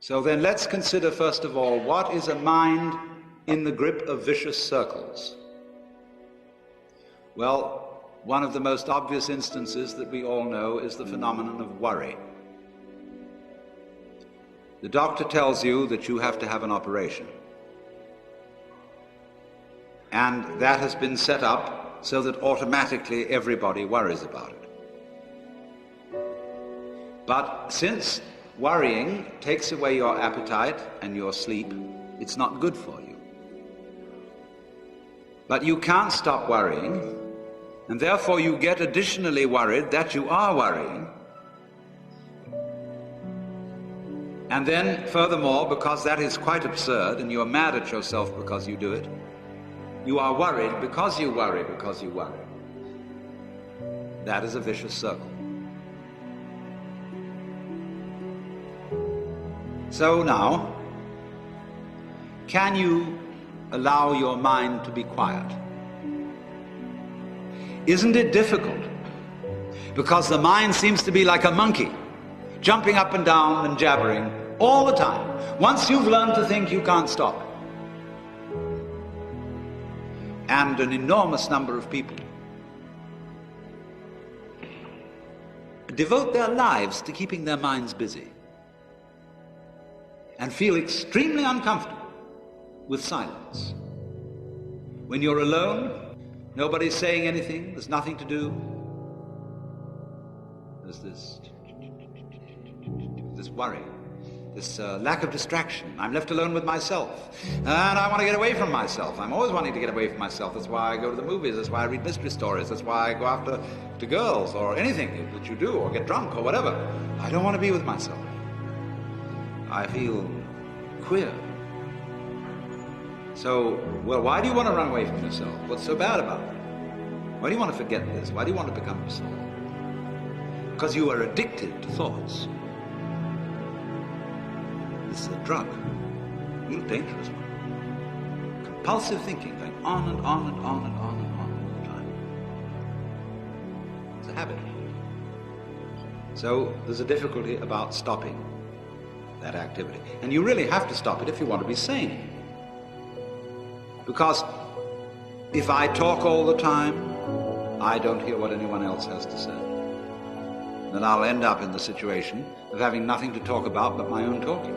So then let's consider first of all, what is a mind in the grip of vicious circles? Well, one of the most obvious instances that we all know is the phenomenon of worry. The doctor tells you that you have to have an operation. And that has been set up so that automatically everybody worries about it. But since worrying takes away your appetite and your sleep, it's not good for you. But you can't stop worrying, and therefore you get additionally worried that you are worrying. And then, furthermore, because that is quite absurd and you're mad at yourself because you do it, you are worried because you worry because you worry. That is a vicious circle. So now, can you allow your mind to be quiet? Isn't it difficult? Because the mind seems to be like a monkey, jumping up and down and jabbering all the time. Once you've learned to think, you can't stop. And an enormous number of people devote their lives to keeping their minds busy and feel extremely uncomfortable with silence. When you're alone, nobody's saying anything, there's nothing to do. There's this worry, this lack of distraction. I'm left alone with myself, and I want to get away from myself. I'm always wanting to get away from myself. That's why I go to the movies, that's why I read mystery stories, that's why I go after to girls or anything that you do, or get drunk or whatever. I don't want to be with myself. I feel queer. So, well, why do you want to run away from yourself? What's so bad about it? Why do you want to forget this? Why do you want to become yourself? Because you are addicted to thoughts. This is a drug, a real dangerous one. Compulsive thinking, going on and on and on and on and on all the time. It's a habit. So there's a difficulty about stopping that activity. And you really have to stop it if you want to be sane. Because if I talk all the time, I don't hear what anyone else has to say. Then I'll end up in the situation of having nothing to talk about but my own talking.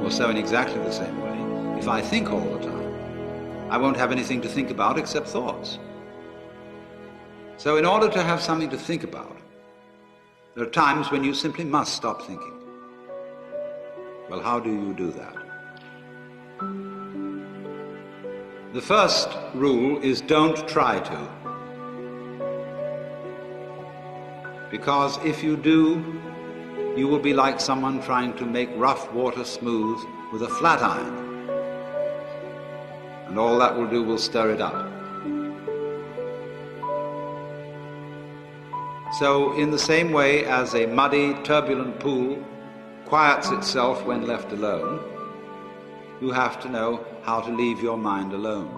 Or so in exactly the same way, if I think all the time, I won't have anything to think about except thoughts. So in order to have something to think about, there are times when you simply must stop thinking. Well, how do you do that? The first rule is don't try to. Because if you do, you will be like someone trying to make rough water smooth with a flat iron. And all that will do will stir it up. So in the same way as a muddy, turbulent pool quiets itself when left alone, you have to know how to leave your mind alone.